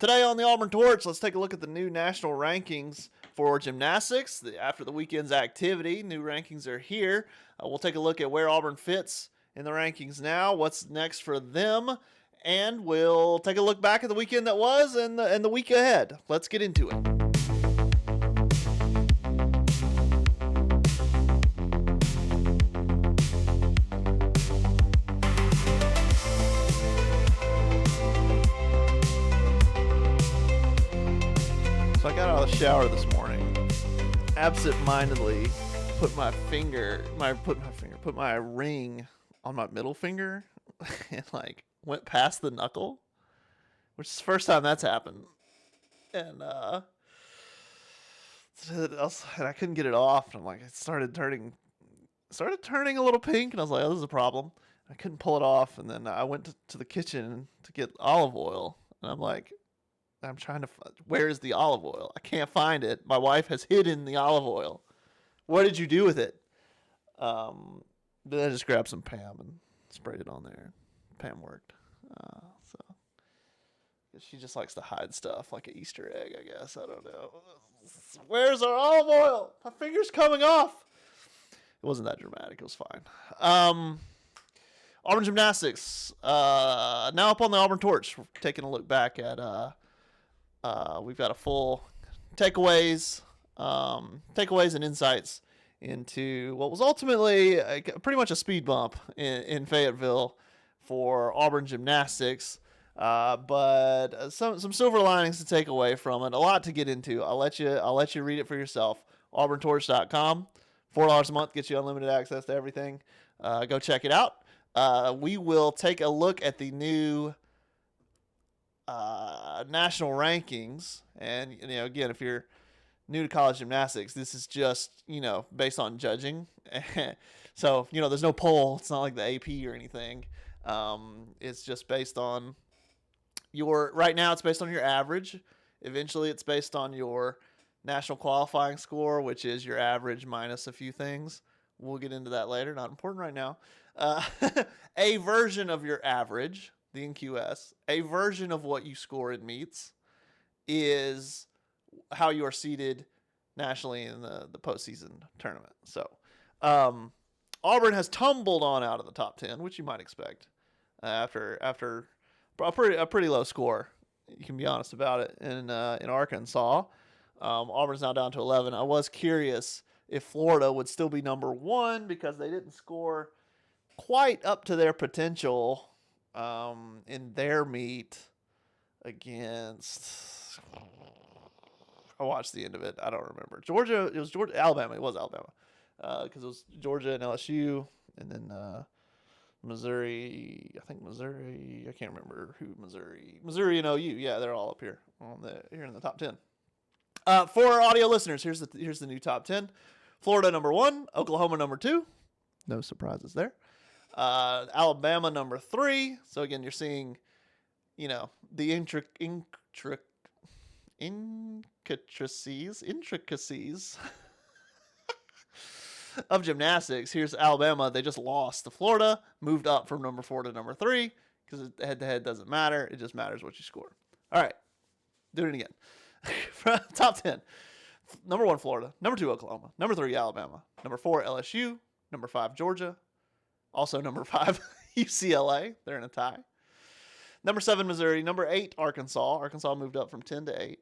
Today on the Auburn Torch, let's take a look at the new national rankings for gymnastics. After the weekend's activity, new rankings are here. We'll take a look at where Auburn fits in the rankings now, what's next for them, and we'll take a look back at the weekend that was and the week ahead. Let's get into it. So I got out of the shower this morning, absent-mindedly put my ring on my middle finger and went past the knuckle, which is the first time that's happened. And I couldn't get it off. And it started turning a little pink, and I was like, oh, this is a problem. I couldn't pull it off. And then I went to the kitchen to get olive oil, and I'm trying to where's the olive oil? I can't find it. My wife has hidden the olive oil. What did you do with it? Then I just grabbed some Pam and sprayed it on there. Pam worked. So she just likes to hide stuff like an Easter egg, I guess. I don't know. Where's our olive oil? My finger's coming off. It wasn't that dramatic. It was fine. Auburn Gymnastics. Now up on the Auburn Torch. We're taking a look back at we've got a full takeaways and insights into what was ultimately pretty much a speed bump in Fayetteville for Auburn Gymnastics, but some silver linings to take away from it. A lot to get into. I'll let you read it for yourself. AuburnTorch.com. $4 a month gets you unlimited access to everything. Go check it out. We will take a look at the new national rankings, and again, if you're new to college gymnastics, this is just based on judging. So there's no poll. It's not like the AP or anything. It's just based on right now it's based on your average. Eventually it's based on your national qualifying score, which is your average minus a few things. We'll get into that later, not important right now. A version of your average, the NQS, a version of what you score in meets, is how you are seeded nationally in the postseason tournament. So Auburn has tumbled on out of the top 10, which you might expect after a pretty low score. You can be honest about it. In Arkansas, Auburn's now down to 11. I was curious if Florida would still be number 1 because they didn't score quite up to their potential in their meet against. I watched the end of it. I don't remember. Alabama. It was Alabama because it was Georgia and LSU, and then Missouri. I can't remember who Missouri and OU. Yeah, they're all up here here in the top 10. For our audio listeners, here's the new top 10. Florida number 1, Oklahoma number 2. No surprises there. Alabama number 3. So again, you're seeing, the intricacies of gymnastics. Here's Alabama. They just lost to Florida, moved up from number 4 to number 3 because head-to-head doesn't matter. It just matters what you score. All right, doing it again. Top 10. Number 1, Florida. Number 2, Oklahoma. Number 3, Alabama. Number 4, LSU. Number 5, Georgia. Also number 5, UCLA. They're in a tie. Number 7, Missouri. Number 8, Arkansas. Arkansas moved up from 10 to 8.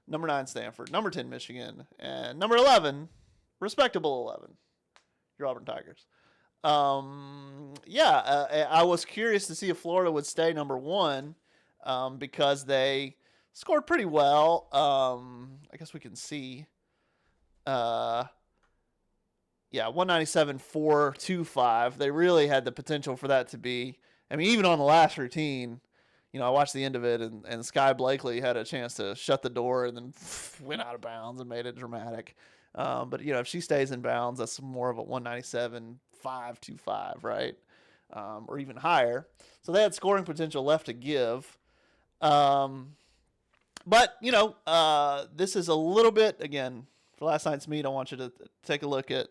Number 9, Stanford. Number 10, Michigan. And number 11, respectable 11, your Auburn Tigers. I was curious to see if Florida would stay number 1 because they scored pretty well. I guess we can see. 197.425. They really had the potential for that to be. I mean, even on the last routine, I watched the end of it, and Sky Blakely had a chance to shut the door and then went out of bounds and made it dramatic. But if she stays in bounds, that's more of a 197.525, right? Or even higher. So they had scoring potential left to give. But this is a little bit, again, for last night's meet, I want you to take a look at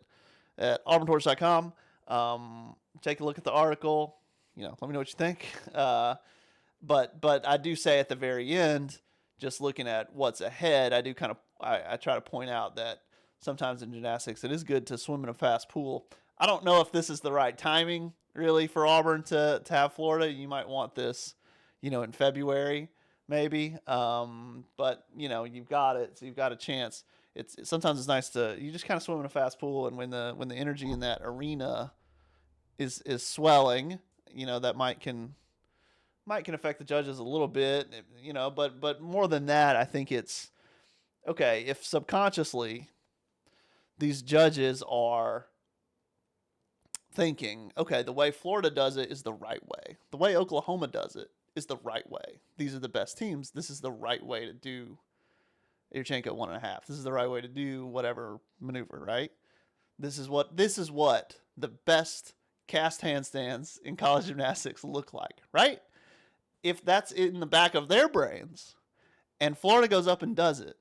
auburntorch.com. Take a look at the article. Let me know what you think. But I do say at the very end, just looking at what's ahead, I do kind of I try to point out that sometimes in gymnastics it is good to swim in a fast pool. I don't know if this is the right timing really for Auburn to have Florida. You might want this, in February maybe. But you've got it, so you've got a chance. Sometimes it's nice to you just kind of swim in a fast pool, and when the energy in that arena is swelling, that might can affect the judges a little bit, but more than that, I think it's okay if subconsciously these judges are thinking, okay, the way Florida does it is the right way. The way Oklahoma does it is the right way. These are the best teams. This is the right way to do Yurchenko 1.5. This is the right way to do whatever maneuver, right? This is what the best cast handstands in college gymnastics look like, right? If that's in the back of their brains, and Florida goes up and does it,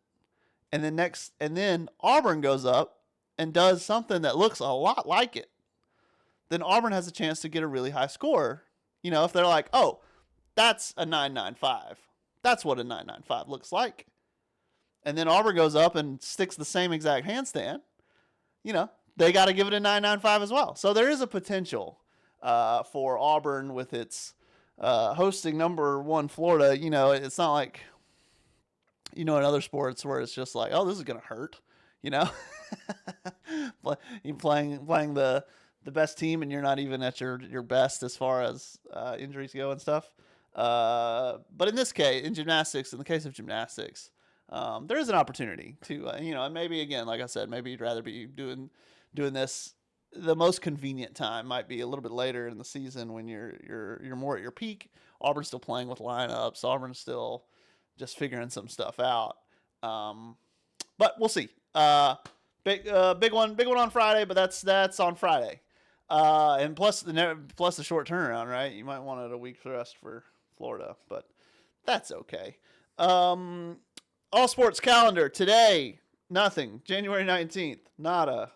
and then Auburn goes up and does something that looks a lot like it, then Auburn has a chance to get a really high score. If they're like, oh, that's a 9.95. That's what a 9.95 looks like. And then Auburn goes up and sticks the same exact handstand, they got to give it a 9.95 as well. So there is a potential for Auburn with its hosting number one Florida. It's not like, in other sports where it's just like, oh, this is going to hurt, You're playing the best team and you're not even at your best as far as injuries go and stuff. But in this case, in the case of gymnastics, there is an opportunity to, and maybe again, like I said, maybe you'd rather be doing this. The most convenient time might be a little bit later in the season when you're more at your peak. Auburn's still playing with lineups. Auburn's still just figuring some stuff out. But we'll see. Big one on Friday, but that's on Friday. And plus the short turnaround, right? You might want it a week's rest for Florida, but that's okay. All sports calendar today, nothing. January 19th, nada.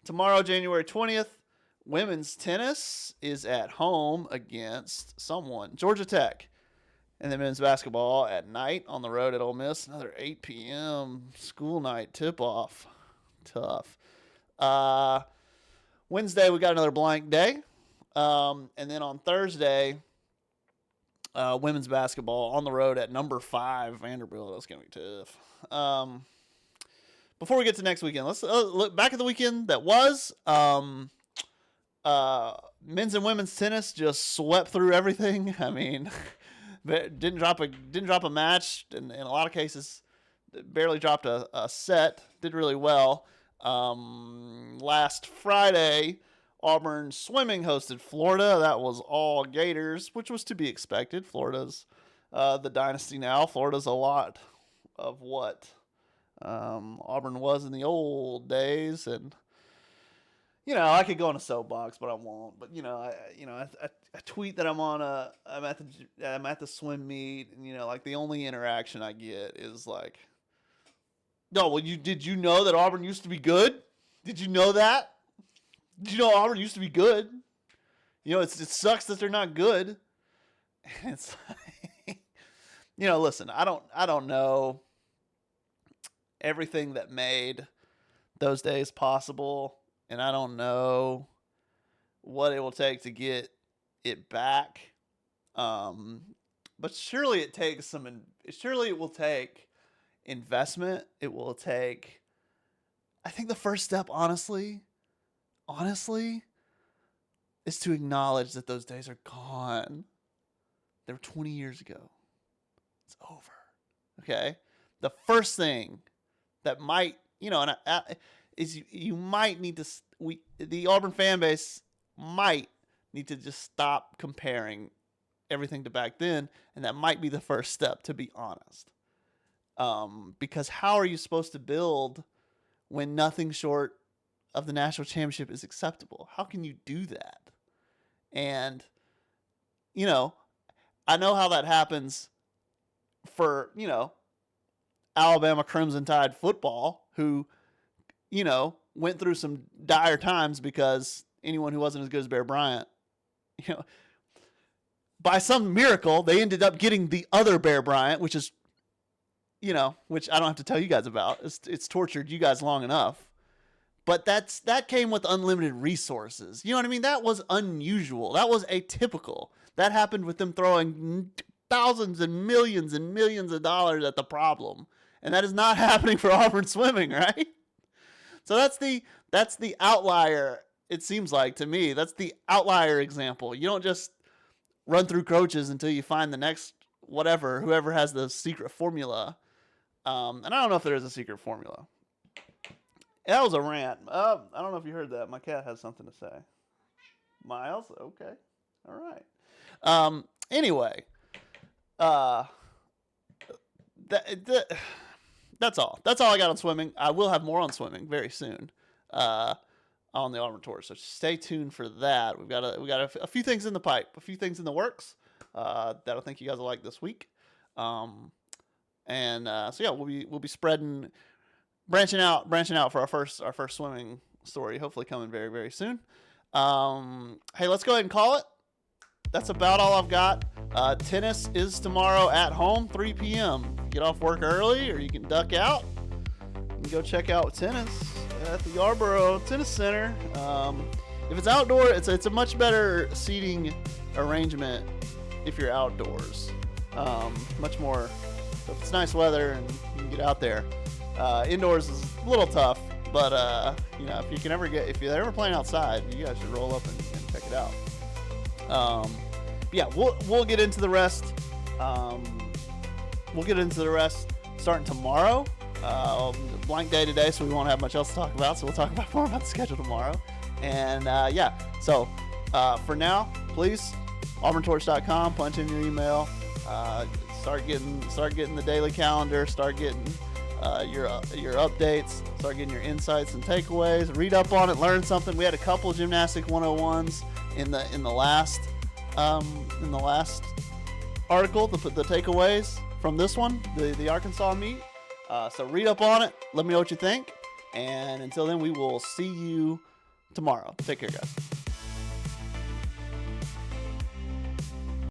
Tomorrow, January 20th, women's tennis is at home against someone, Georgia Tech. And then men's basketball at night on the road at Ole Miss. Another 8 p.m. school night tip-off. Tough. Wednesday, we got another blank day. And then on Thursday, women's basketball on the road at number 5, Vanderbilt. That's going to be tough. Before we get to next weekend, let's look back at the weekend that was. Men's and women's tennis just swept through everything. I mean, didn't drop a match, and in a lot of cases, barely dropped a set. Did really well. Last Friday, Auburn swimming hosted Florida. That was all Gators, which was to be expected. Florida's the dynasty now. Florida's a lot of what Auburn was in the old days, and I could go on a soapbox, but I won't. But I tweet that I'm at the swim meet, and like the only interaction I get is like, no, well, did you know that Auburn used to be good? Did you know that? Did you know Auburn used to be good? It sucks that they're not good. And it's like, listen, I don't know everything that made those days possible, and I don't know what it will take to get it back. But surely it will take investment. It will take, I think the first step, honestly, is to acknowledge that those days are gone. They were 20 years ago. It's over. Okay? The first thing that might, is you might need to, the Auburn fan base might need to just stop comparing everything to back then, and that might be the first step, to be honest. Because how are you supposed to build when nothing short of the national championship is acceptable? How can you do that? And, I know how that happens for, Alabama Crimson Tide football, who, went through some dire times because anyone who wasn't as good as Bear Bryant, by some miracle, they ended up getting the other Bear Bryant, which is which I don't have to tell you guys about. It's tortured you guys long enough. But that came with unlimited resources. You know what I mean? That was unusual. That was atypical. That happened with them throwing thousands and millions of dollars at the problem. And that is not happening for Auburn swimming, right? So that's the outlier, it seems like to me. That's the outlier example. You don't just run through coaches until you find the next whoever has the secret formula. And I don't know if there is a secret formula. That was a rant. I don't know if you heard that. My cat has something to say. Miles? Okay. All right. Anyway. That's all. That's all I got on swimming. I will have more on swimming very soon. On the Auburn Torch. So stay tuned for that. We've got a few things in the pipe, a few things in the works that I think you guys will like this week. So yeah, we'll be branching out for our first swimming story, hopefully coming very, very soon. Hey, let's go ahead and call it. That's about all I've got. Tennis is tomorrow at home, 3 p.m. Get off work early, or you can duck out and go check out tennis at the Yarborough Tennis Center. If it's outdoor, it's a much better seating arrangement if you're outdoors. Much more. If it's nice weather and you can get out there. Indoors is a little tough, but if you're ever playing outside, you guys should roll up and check it out. Yeah, we'll get into the rest. We'll get into the rest starting tomorrow. Blank day today, so we won't have much else to talk about. So we'll talk more about the schedule tomorrow. And yeah, so for now, please, auburntorch.com, punch in your email. Start getting the daily calendar. Start getting your updates. Start getting your insights and takeaways. Read up on it. Learn something. We had a couple gymnastic 101s in the last article. The takeaways from this one, the Arkansas meet. So read up on it. Let me know what you think. And until then, we will see you tomorrow. Take care, guys.